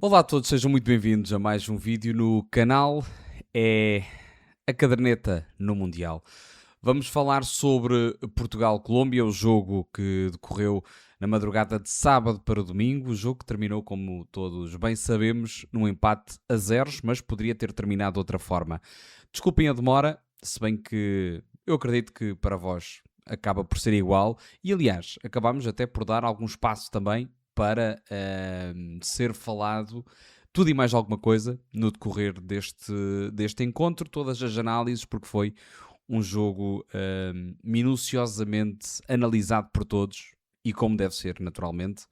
Olá a todos, sejam muito bem-vindos a mais um vídeo no canal. É a caderneta no Mundial. Vamos falar sobre Portugal-Colômbia, o jogo que decorreu na madrugada de sábado para domingo. O jogo que terminou, como todos bem sabemos, num empate a zeros, mas poderia ter terminado de outra forma. Desculpem a demora, se bem que eu acredito que para vós acaba por ser igual. E aliás, acabámos até por dar algum espaço também para ser falado tudo e mais alguma coisa no decorrer deste encontro, todas as análises, porque foi um jogo minuciosamente analisado por todos e como deve ser, naturalmente.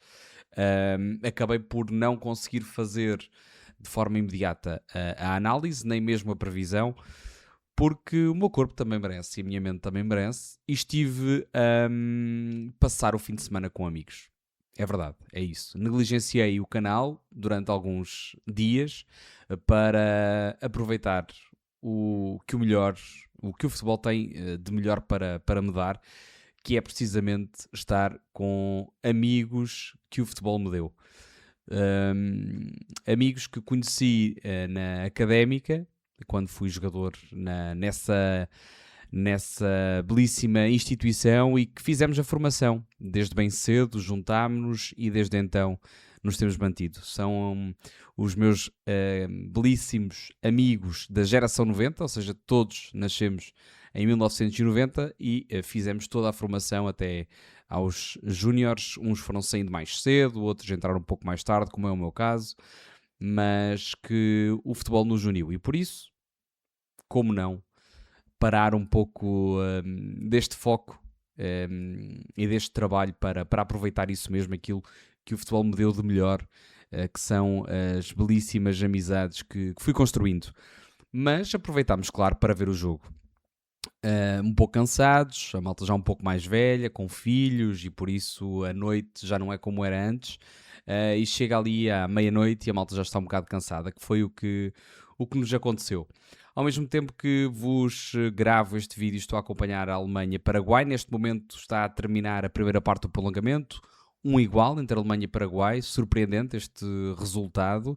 Acabei por não conseguir fazer de forma imediata a análise, nem mesmo a previsão, porque o meu corpo também merece e a minha mente também merece, e estive a passar o fim de semana com amigos. É verdade, é isso. Negligenciei o canal durante alguns dias para aproveitar o que o futebol tem de melhor para me dar, que é precisamente estar com amigos que o futebol me deu. Hum, Amigos que conheci na académica, quando fui jogador nessa belíssima instituição, e que fizemos a formação desde bem cedo, juntámos-nos e desde então nos temos mantido. São os meus belíssimos amigos da geração 90, ou seja, todos nascemos em 1990 e fizemos toda a formação até aos júniores. Uns foram saindo mais cedo, outros entraram um pouco mais tarde, como é o meu caso, mas que o futebol nos uniu e por isso, como não, parar um pouco deste foco e deste trabalho para aproveitar isso mesmo, aquilo que o futebol me deu de melhor, que são as belíssimas amizades que fui construindo. Mas aproveitámos, claro, para ver o jogo. Um pouco cansados, a malta já um pouco mais velha, com filhos, e por isso a noite já não é como era antes. E chega ali à meia-noite e a malta já está um bocado cansada, que foi o que nos aconteceu. Ao mesmo tempo que vos gravo este vídeo, estou a acompanhar a Alemanha-Paraguai. Neste momento está a terminar a primeira parte do prolongamento, um igual entre Alemanha e Paraguai. Surpreendente este resultado,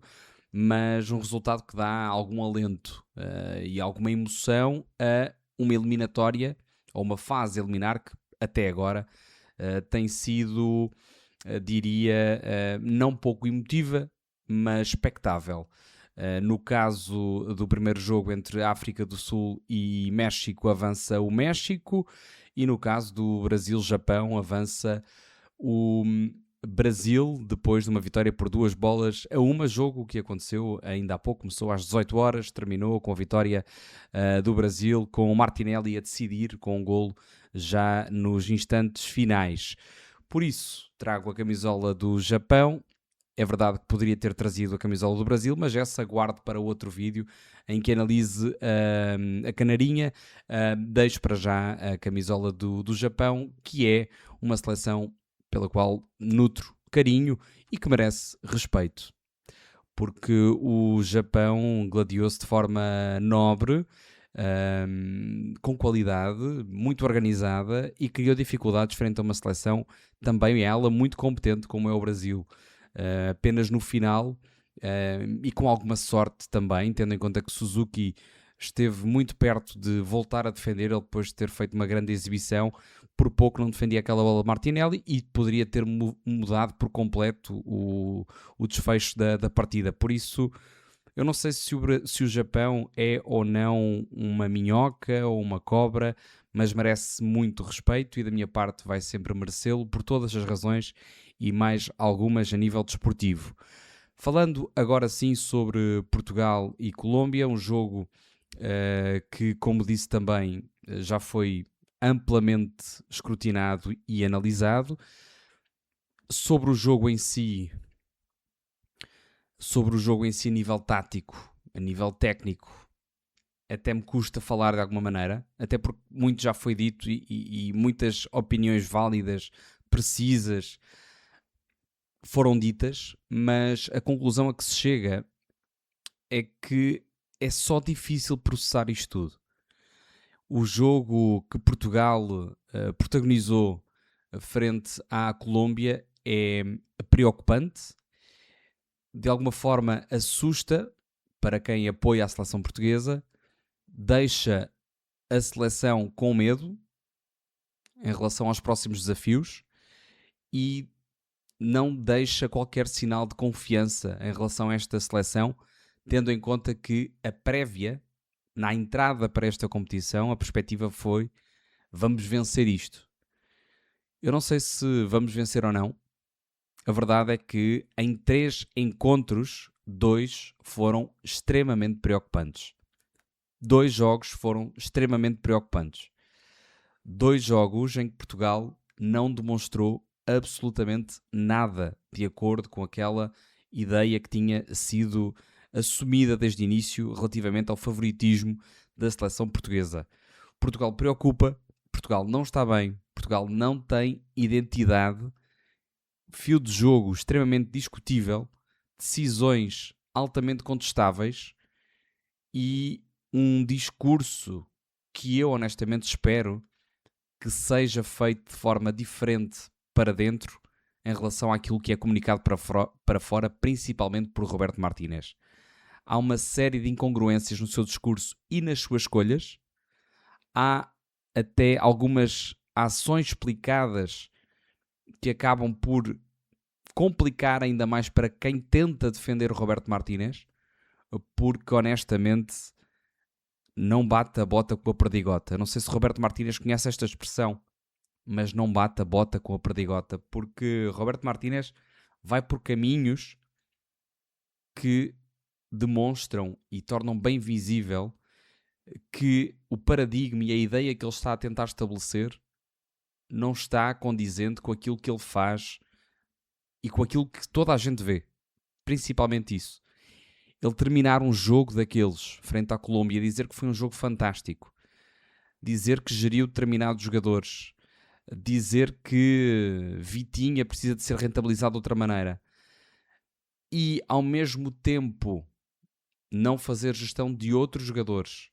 mas um resultado que dá algum alento e alguma emoção a uma eliminatória, ou uma fase eliminar, que até agora tem sido, diria, não pouco emotiva, mas expectável. No caso do primeiro jogo entre África do Sul e México, avança o México, e no caso do Brasil-Japão, avança o Brasil, depois de uma vitória por 2-1, jogo que aconteceu ainda há pouco, começou às 18 horas, terminou com a vitória do Brasil, com o Martinelli a decidir com um golo já nos instantes finais. Por isso, trago a camisola do Japão. É verdade que poderia ter trazido a camisola do Brasil, mas essa guardo para outro vídeo em que analise a canarinha. Deixo para já a camisola do Japão, que é uma seleção pela qual nutro carinho e que merece respeito. Porque o Japão gladiou-se de forma nobre, com qualidade, muito organizada, e criou dificuldades frente a uma seleção também ela muito competente como é o Brasil. Apenas no final, e com alguma sorte também, tendo em conta que Suzuki esteve muito perto de voltar a defender, ele depois de ter feito uma grande exibição, por pouco não defendia aquela bola de Martinelli e poderia ter mudado por completo o desfecho da partida. Por isso, eu não sei se o Japão é ou não uma minhoca ou uma cobra, mas merece muito respeito e da minha parte vai sempre merecê-lo por todas as razões e mais algumas a nível desportivo. Falando agora sim sobre Portugal e Colômbia, um jogo que, como disse também, já foi amplamente escrutinado e analisado. Sobre o jogo em si a nível tático, a nível técnico, até me custa falar de alguma maneira, até porque muito já foi dito e muitas opiniões válidas, precisas, foram ditas, mas a conclusão a que se chega é que é só difícil processar isto tudo. O jogo que Portugal protagonizou frente à Colômbia é preocupante, de alguma forma assusta para quem apoia a seleção portuguesa, deixa a seleção com medo em relação aos próximos desafios e não deixa qualquer sinal de confiança em relação a esta seleção, tendo em conta que a prévia, na entrada para esta competição, a perspectiva foi: vamos vencer isto. Eu não sei se vamos vencer ou não. A verdade é que em 3 encontros, 2 foram extremamente preocupantes. 2 jogos foram extremamente preocupantes. 2 jogos em que Portugal não demonstrou absolutamente nada de acordo com aquela ideia que tinha sido assumida desde o início relativamente ao favoritismo da seleção portuguesa. Portugal preocupa, Portugal não está bem, Portugal não tem identidade, fio de jogo extremamente discutível, decisões altamente contestáveis e um discurso que eu honestamente espero que seja feito de forma diferente para dentro em relação àquilo que é comunicado para fora, principalmente por Roberto Martínez. Há uma série de incongruências no seu discurso e nas suas escolhas. Há até algumas ações explicadas que acabam por complicar ainda mais para quem tenta defender o Roberto Martínez, porque honestamente não bate a bota com a perdigota. Não sei se o Roberto Martínez conhece esta expressão, mas não bate a bota com a perdigota, porque Roberto Martínez vai por caminhos que demonstram e tornam bem visível que o paradigma e a ideia que ele está a tentar estabelecer não está condizente com aquilo que ele faz e com aquilo que toda a gente vê. Principalmente isso. Ele terminar um jogo daqueles frente à Colômbia e dizer que foi um jogo fantástico, dizer que geriu determinados jogadores, dizer que Vitinha precisa de ser rentabilizado de outra maneira e ao mesmo tempo não fazer gestão de outros jogadores,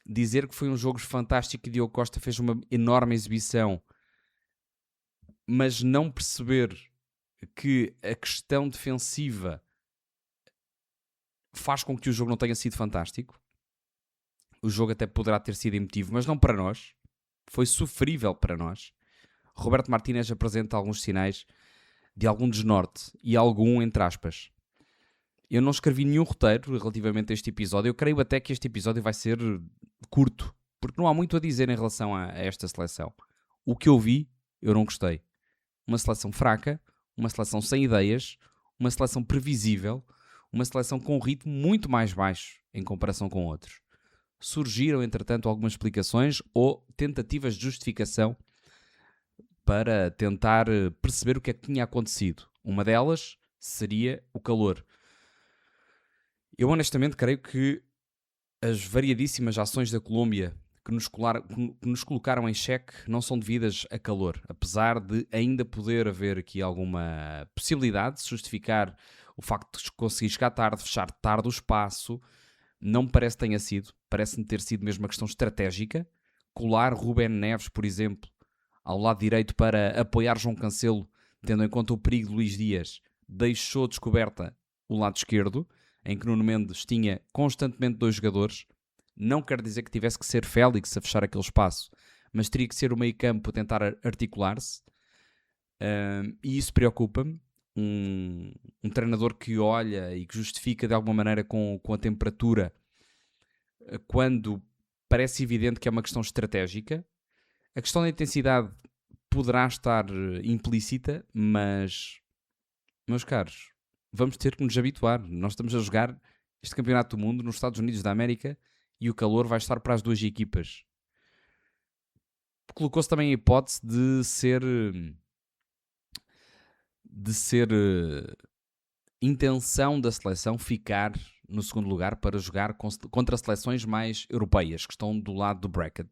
dizer que foi um jogo fantástico e Diogo Costa fez uma enorme exibição, mas não perceber que a questão defensiva faz com que o jogo não tenha sido fantástico. O jogo até poderá ter sido emotivo, mas não para nós. Foi sofrível para nós. Roberto Martínez apresenta alguns sinais de algum desnorte e algum, entre aspas. Eu não escrevi nenhum roteiro relativamente a este episódio. Eu creio até que este episódio vai ser curto, porque não há muito a dizer em relação a esta seleção. O que eu vi, eu não gostei. Uma seleção fraca, uma seleção sem ideias, uma seleção previsível, uma seleção com um ritmo muito mais baixo em comparação com outros. Surgiram, entretanto, algumas explicações ou tentativas de justificação para tentar perceber o que é que tinha acontecido. Uma delas seria o calor. Eu honestamente creio que as variadíssimas ações da Colômbia que nos colocaram em xeque não são devidas a calor, apesar de ainda poder haver aqui alguma possibilidade de justificar o facto de conseguir chegar tarde, fechar tarde o espaço. Não me parece que tenha sido, parece-me ter sido mesmo uma questão estratégica. Colar Rubén Neves, por exemplo, ao lado direito para apoiar João Cancelo, tendo em conta o perigo de Luís Dias, deixou descoberta o lado esquerdo, em que Nuno Mendes tinha constantemente 2 jogadores. Não quer dizer que tivesse que ser Félix a fechar aquele espaço, mas teria que ser o meio campo a tentar articular-se. E isso preocupa-me. Um treinador que olha e que justifica de alguma maneira com a temperatura, quando parece evidente que é uma questão estratégica. A questão da intensidade poderá estar implícita, mas, meus caros, vamos ter que nos habituar. Nós estamos a jogar este campeonato do mundo nos Estados Unidos da América e o calor vai estar para as 2 equipas. Colocou-se também a hipótese de ser intenção da seleção ficar no segundo lugar para jogar contra seleções mais europeias, que estão do lado do bracket,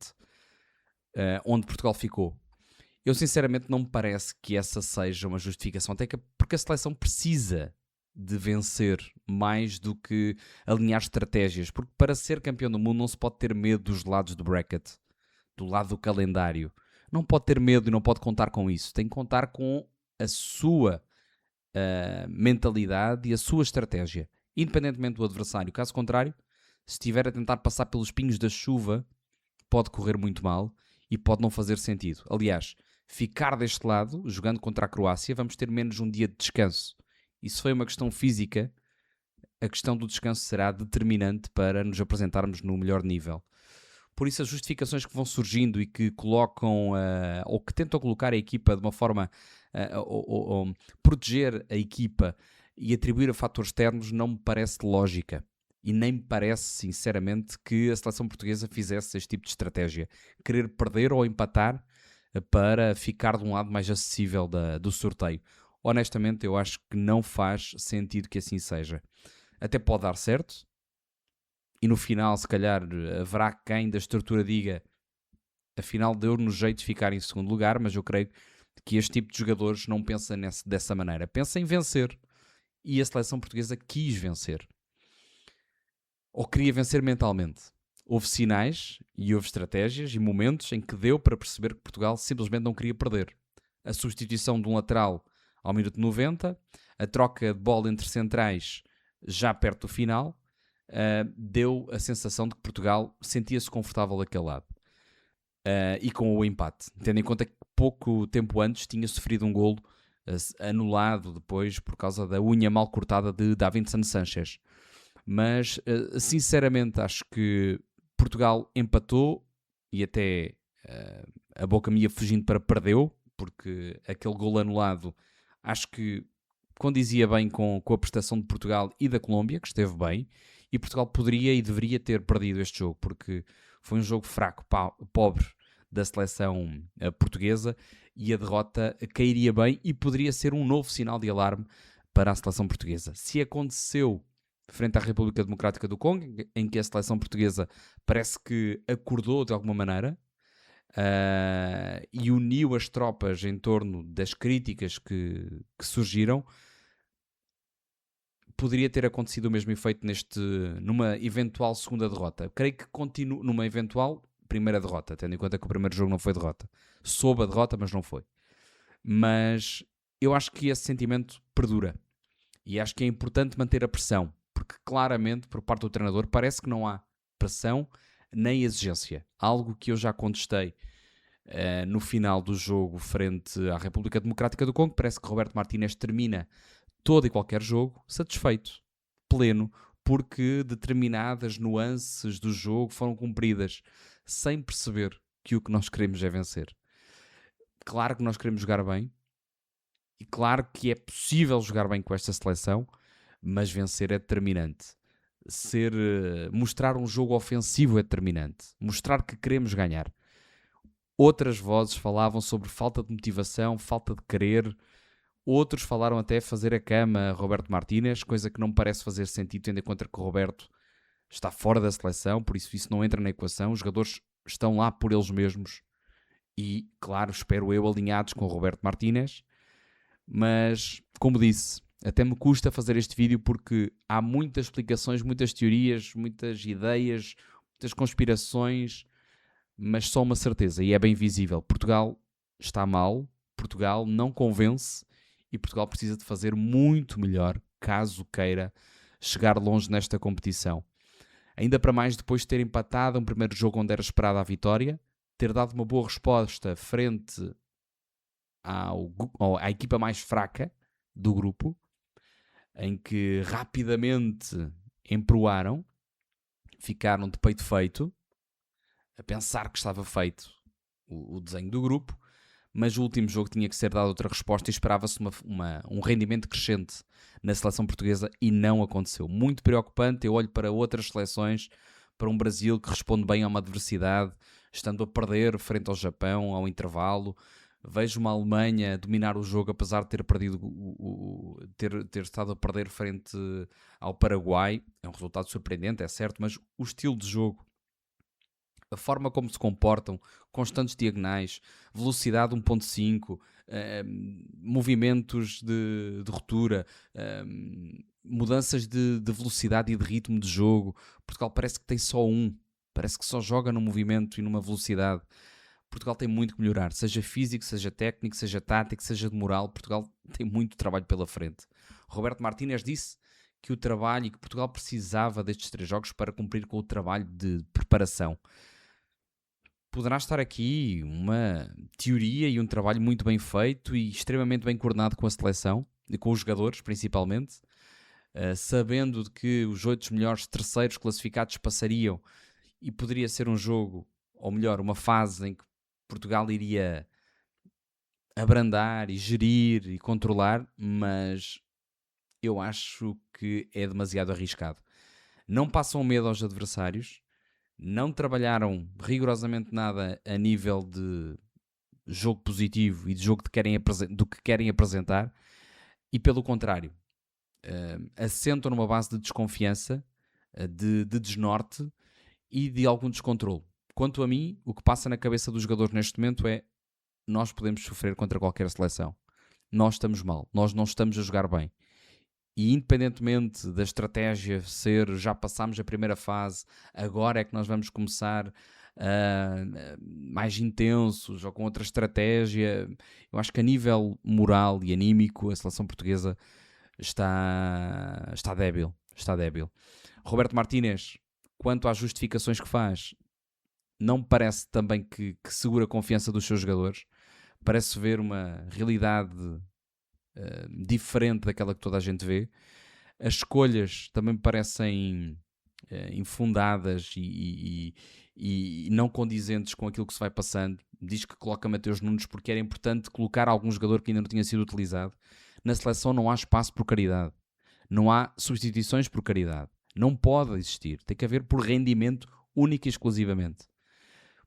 onde Portugal ficou. Eu sinceramente não me parece que essa seja uma justificação, até porque a seleção precisa de vencer mais do que alinhar estratégias, porque para ser campeão do mundo não se pode ter medo dos lados do bracket, do lado do calendário. Não pode ter medo e não pode contar com isso. Tem que contar com a sua mentalidade e a sua estratégia, independentemente do adversário. Caso contrário, se estiver a tentar passar pelos pingos da chuva, pode correr muito mal e pode não fazer sentido. Aliás, ficar deste lado, jogando contra a Croácia, vamos ter menos um dia de descanso. E se foi uma questão física, a questão do descanso será determinante para nos apresentarmos no melhor nível. Por isso, as justificações que vão surgindo e que colocam, ou que tentam colocar a equipa de uma forma, ou proteger a equipa e atribuir a fatores externos, não me parece lógica. E nem me parece, sinceramente, que a seleção portuguesa fizesse este tipo de estratégia. Querer perder ou empatar para ficar de um lado mais acessível do sorteio. Honestamente, eu acho que não faz sentido que assim seja. Até pode dar certo, e no final, se calhar, haverá quem da estrutura diga afinal deu-nos jeito de ficar em segundo lugar, mas eu creio que este tipo de jogadores não pensa dessa maneira. Pensa em vencer. E a seleção portuguesa quis vencer. Ou queria vencer mentalmente. Houve sinais e houve estratégias e momentos em que deu para perceber que Portugal simplesmente não queria perder. A substituição de um lateral ao minuto 90, a troca de bola entre centrais já perto do final, deu a sensação de que Portugal sentia-se confortável daquele lado. E com o empate, tendo em conta que pouco tempo antes tinha sofrido um golo anulado depois por causa da unha mal cortada de Davinson Sanchez. Mas sinceramente acho que Portugal empatou e até a boca me ia fugindo para perdeu, porque aquele golo anulado acho que condizia bem com a prestação de Portugal e da Colômbia, que esteve bem, e Portugal poderia e deveria ter perdido este jogo, porque foi um jogo fraco, pobre da seleção portuguesa, e a derrota cairia bem e poderia ser um novo sinal de alarme para a seleção portuguesa. Se aconteceu frente à República Democrática do Congo, em que a seleção portuguesa parece que acordou de alguma maneira e uniu as tropas em torno das críticas que surgiram, poderia ter acontecido o mesmo efeito numa eventual segunda derrota. Creio que continua numa eventual primeira derrota, tendo em conta que o primeiro jogo não foi derrota. Soube a derrota, mas não foi. Mas eu acho que esse sentimento perdura. E acho que é importante manter a pressão, porque claramente, por parte do treinador, parece que não há pressão nem exigência. Algo que eu já contestei no final do jogo frente à República Democrática do Congo. Parece que Roberto Martínez termina todo e qualquer jogo satisfeito, pleno, porque determinadas nuances do jogo foram cumpridas, sem perceber que o que nós queremos é vencer. Claro que nós queremos jogar bem, e claro que é possível jogar bem com esta seleção, mas vencer é determinante. Mostrar um jogo ofensivo é determinante. Mostrar que queremos ganhar. Outras vozes falavam sobre falta de motivação, falta de querer. Outros falaram até fazer a cama a Roberto Martínez, coisa que não me parece fazer sentido, tendo em conta que o Roberto está fora da seleção, por isso não entra na equação. Os jogadores estão lá por eles mesmos e, claro, espero eu, alinhados com o Roberto Martínez. Mas, como disse, até me custa fazer este vídeo porque há muitas explicações, muitas teorias, muitas ideias, muitas conspirações, mas só uma certeza, e é bem visível. Portugal está mal, Portugal não convence e Portugal precisa de fazer muito melhor caso queira chegar longe nesta competição. Ainda para mais depois de ter empatado um primeiro jogo onde era esperada a vitória, ter dado uma boa resposta frente à equipa mais fraca do grupo, em que rapidamente emproaram, ficaram de peito feito, a pensar que estava feito o desenho do grupo, mas o último jogo tinha que ser dado outra resposta e esperava-se um rendimento crescente na seleção portuguesa e não aconteceu. Muito preocupante. Eu olho para outras seleções, para um Brasil que responde bem a uma adversidade, estando a perder frente ao Japão, ao intervalo. Vejo uma Alemanha dominar o jogo, apesar de ter perdido, ter estado a perder frente ao Paraguai. É um resultado surpreendente, é certo, mas o estilo de jogo, a forma como se comportam, constantes diagonais, velocidade 1.5, movimentos de ruptura, mudanças de velocidade e de ritmo de jogo. Portugal parece que tem só parece que só joga num movimento e numa velocidade. Portugal tem muito que melhorar, seja físico, seja técnico, seja tático, seja de moral. Portugal tem muito trabalho pela frente. Roberto Martínez disse que o trabalho e que Portugal precisava destes 3 jogos para cumprir com o trabalho de preparação. Poderá estar aqui uma teoria e um trabalho muito bem feito e extremamente bem coordenado com a seleção e com os jogadores, principalmente, sabendo de que os 8 melhores terceiros classificados passariam e poderia ser um jogo, ou melhor, uma fase em que Portugal iria abrandar e gerir e controlar, mas eu acho que é demasiado arriscado. Não passam medo aos adversários, não trabalharam rigorosamente nada a nível de jogo positivo e de jogo do que querem apresentar, e pelo contrário, assentam numa base de desconfiança, de desnorte e de algum descontrole. Quanto a mim, o que passa na cabeça dos jogadores neste momento é: nós podemos sofrer contra qualquer seleção. Nós estamos mal, nós não estamos a jogar bem. E independentemente da estratégia ser já passámos a primeira fase, agora é que nós vamos começar mais intensos ou com outra estratégia, eu acho que a nível moral e anímico a seleção portuguesa está débil. Está débil. Roberto Martínez, quanto às justificações que faz, não me parece também que segura a confiança dos seus jogadores. Parece ver uma realidade diferente daquela que toda a gente vê. As escolhas também me parecem infundadas e não condizentes com aquilo que se vai passando. Diz que coloca Mateus Nunes porque era importante colocar algum jogador que ainda não tinha sido utilizado. Na seleção não há espaço por caridade. Não há substituições por caridade. Não pode existir. Tem que haver por rendimento único e exclusivamente.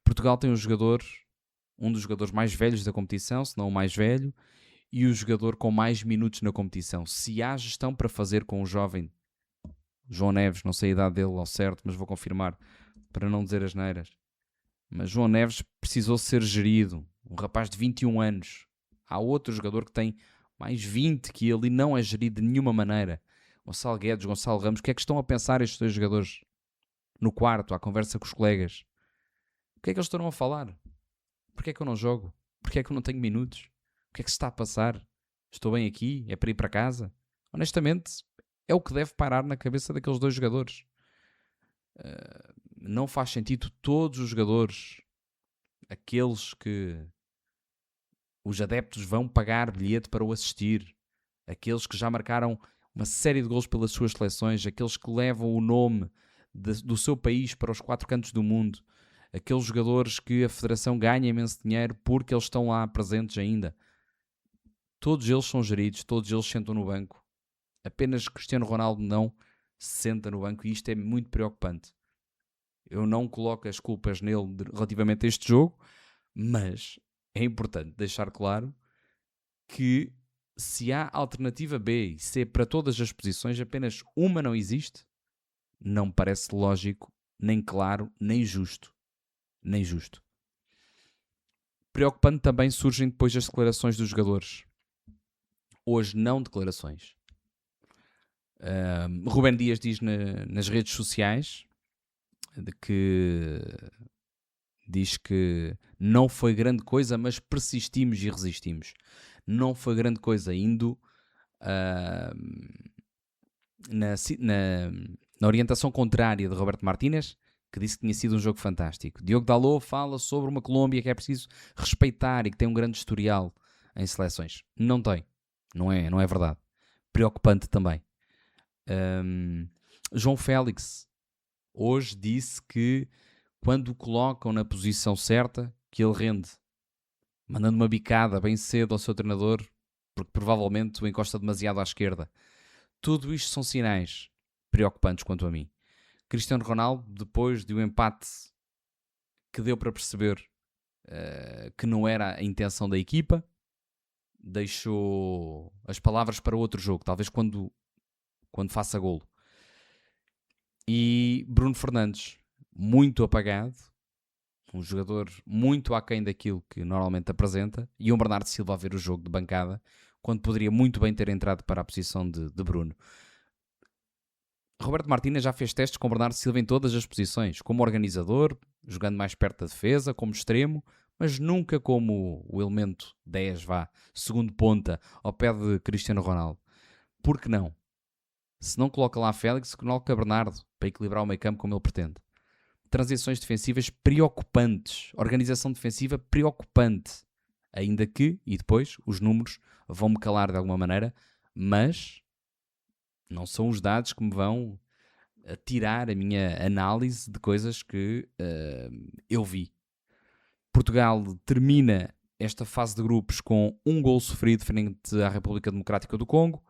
Portugal tem um dos jogadores mais velhos da competição, se não o mais velho, e o jogador com mais minutos na competição. Se há gestão para fazer com o jovem João Neves, não sei a idade dele ao certo, mas vou confirmar para não dizer asneiras, mas João Neves precisou ser gerido. Um rapaz de 21 anos. Há outro jogador que tem mais 20 que ele e não é gerido de nenhuma maneira. Gonçalo Guedes, Gonçalo Ramos, o que é que estão a pensar estes 2 jogadores no quarto, à conversa com os colegas? O que é que eles estão a falar? Porquê é que eu não jogo? Porquê é que eu não tenho minutos? O que é que se está a passar? Estou bem aqui? É para ir para casa? Honestamente, é o que deve parar na cabeça daqueles 2 jogadores. Não faz sentido todos os jogadores, aqueles que os adeptos vão pagar bilhete para o assistir, aqueles que já marcaram uma série de gols pelas suas seleções, aqueles que levam o nome do seu país para os 4 cantos do mundo, aqueles jogadores que a Federação ganha imenso dinheiro porque eles estão lá presentes ainda. Todos eles são geridos, todos eles sentam no banco. Apenas Cristiano Ronaldo não se senta no banco e isto é muito preocupante. Eu não coloco as culpas nele relativamente a este jogo, mas é importante deixar claro que se há alternativa B e C para todas as posições, apenas uma não existe, não me parece lógico, nem claro, nem justo. Nem justo. Preocupante também surgem depois as declarações dos jogadores. Hoje não declarações. Rubén Dias diz nas redes sociais diz que não foi grande coisa, mas persistimos e resistimos. Não foi grande coisa indo na orientação contrária de Roberto Martínez, que disse que tinha sido um jogo fantástico. Diogo Dalot fala sobre uma Colômbia que é preciso respeitar e que tem um grande historial em seleções. Não tem. Não é verdade. Preocupante também. João Félix hoje disse que quando o colocam na posição certa, que ele rende, mandando uma bicada bem cedo ao seu treinador, porque provavelmente o encosta demasiado à esquerda. Tudo isto são sinais preocupantes quanto a mim. Cristiano Ronaldo, depois de um empate que deu para perceber que não era a intenção da equipa, deixou as palavras para outro jogo, talvez quando faça golo. E Bruno Fernandes, muito apagado, um jogador muito aquém daquilo que normalmente apresenta, e um Bernardo Silva a ver o jogo de bancada, quando poderia muito bem ter entrado para a posição de Bruno. Roberto Martínez já fez testes com Bernardo Silva em todas as posições, como organizador, jogando mais perto da defesa, como extremo, mas nunca como o elemento 10, segundo ponta, ao pé de Cristiano Ronaldo. Por que não? Se não coloca lá Félix, coloca Bernardo, para equilibrar o meio campo como ele pretende. Transições defensivas preocupantes. Organização defensiva preocupante. Ainda que, e depois, os números vão-me calar de alguma maneira, mas não são os dados que me vão tirar a minha análise de coisas que eu vi. Portugal termina esta fase de grupos com um gol sofrido frente à República Democrática do Congo,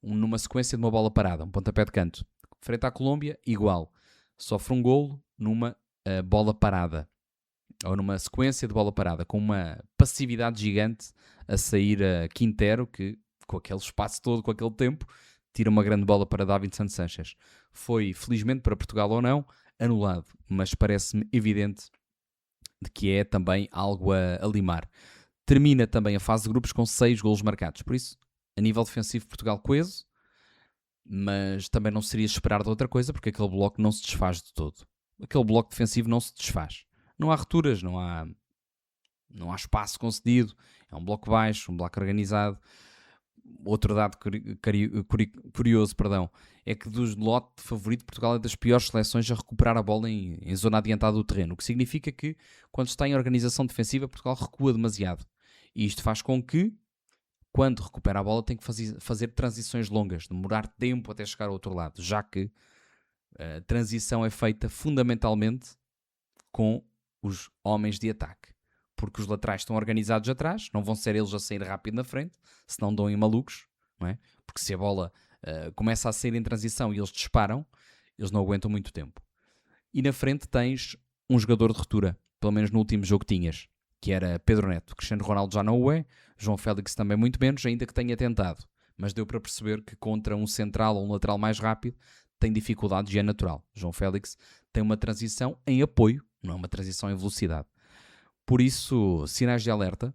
numa sequência de uma bola parada, um pontapé de canto. Frente à Colômbia, igual. Sofre um golo numa bola parada, ou numa sequência de bola parada, com uma passividade gigante a sair a Quintero, que com aquele espaço todo, com aquele tempo, tira uma grande bola para Davinson Sanchez. Foi, felizmente para Portugal ou não, anulado, mas parece-me evidente de que é também algo a limar. Termina também a fase de grupos com 6 golos marcados, por isso, a nível defensivo, Portugal coeso, mas também não seria esperar de outra coisa, porque aquele bloco não se desfaz de todo. Aquele bloco defensivo não se desfaz. Não há rupturas, não há espaço concedido, é um bloco baixo, um bloco organizado. Outro dado curioso, é que do lote favorito, Portugal é das piores seleções a recuperar a bola em zona adiantada do terreno, o que significa que, quando está em organização defensiva, Portugal recua demasiado. E isto faz com que, quando recupera a bola, tem que fazer transições longas, demorar tempo até chegar ao outro lado, já que a transição é feita fundamentalmente com os homens de ataque. Porque os laterais estão organizados atrás, não vão ser eles a sair rápido na frente, senão dão em malucos, não é? Porque se a bola começa a sair em transição e eles disparam, eles não aguentam muito tempo. E na frente tens um jogador de ruptura, pelo menos no último jogo tinhas, que era Pedro Neto. Cristiano Ronaldo já não o é, João Félix também muito menos, ainda que tenha tentado. Mas deu para perceber que contra um central ou um lateral mais rápido tem dificuldades e é natural. João Félix tem uma transição em apoio, não é uma transição em velocidade. Por isso, sinais de alerta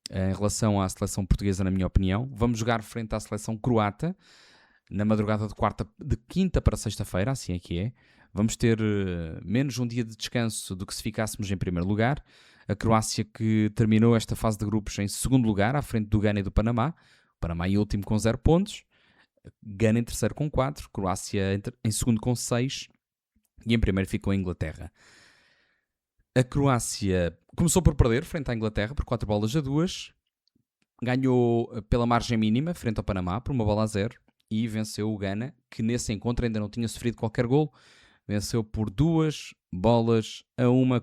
em relação à seleção portuguesa, na minha opinião. Vamos jogar frente à seleção croata na madrugada de quinta para sexta-feira, assim é que é. Vamos ter menos um dia de descanso do que se ficássemos em primeiro lugar. A Croácia, que terminou esta fase de grupos em segundo lugar, à frente do Gana e do Panamá. O Panamá em último com 0 pontos. Gana em terceiro com 4. Croácia em segundo com 6. E em primeiro ficou a Inglaterra. A Croácia começou por perder frente à Inglaterra por 4-2. Ganhou pela margem mínima frente ao Panamá por 1-0 e venceu o Gana, que nesse encontro ainda não tinha sofrido qualquer golo. Venceu por 2-1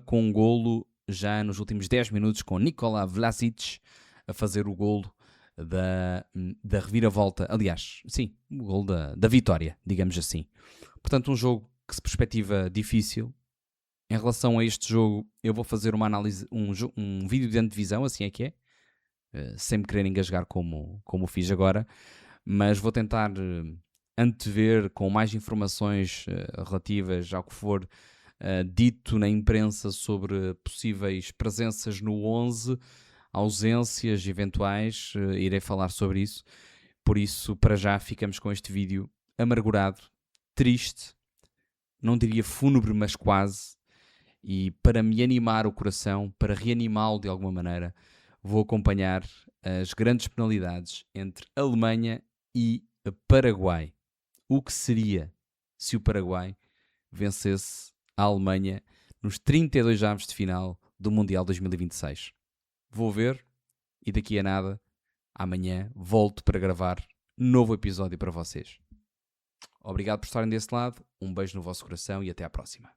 com um golo já nos últimos 10 minutos, com Nikola Vlasic a fazer o golo da reviravolta. Aliás, sim, o golo da vitória, digamos assim. Portanto, um jogo que se perspectiva difícil. Em relação a este jogo, eu vou fazer uma análise, um vídeo de antevisão, assim é que é, sem me querer engasgar como fiz agora, mas vou tentar antever com mais informações relativas ao que for dito na imprensa sobre possíveis presenças no 11, ausências eventuais, irei falar sobre isso. Por isso, para já, ficamos com este vídeo amargurado, triste, não diria fúnebre, mas quase. E para me animar o coração, para reanimá-lo de alguma maneira, vou acompanhar as grandes penalidades entre Alemanha e Paraguai. O que seria se o Paraguai vencesse a Alemanha nos 32 avos de final do Mundial 2026? Vou ver e daqui a nada, amanhã, volto para gravar novo episódio para vocês. Obrigado por estarem desse lado, um beijo no vosso coração e até à próxima.